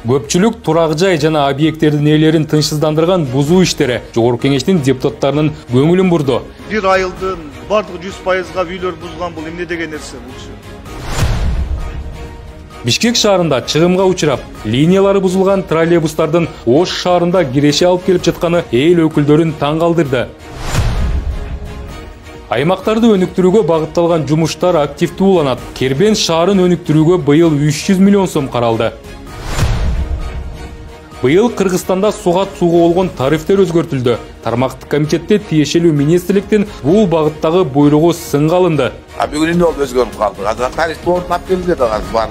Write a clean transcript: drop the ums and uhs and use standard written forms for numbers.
Көпчүлүк турак жай жана объекттердин ээлерин тынчсыздандырган бузуу иштери Жогорку Кеңештин депутаттарынын көңүлүн бурду. Бир айылдын бардыгы 100%га үйлөр бузган, бул эмне деген нерсе бул? Бишкек шаарында чыгымга учурап, линиялары бузулган троллейбустардын Ош шаарында киреше алып келип жатканы эл өкүлдөрүн таң калтырды. Аймактарды өнүктүрүүгө багытталган жумуштар активдүү уланат. Кербен шаарын өнүктүрүүгө быйыл 300 миллион сом каралды. Быйыл Кыргызстанда суга болгон тарифтер өзгөртүлдү. Тармактык комитетте тиешелүү министрликтин бул багыттагы буйругу сынга алынды. Бүгүн эмне болуп өзгөрүп калды? Тариф орнап келди да бар.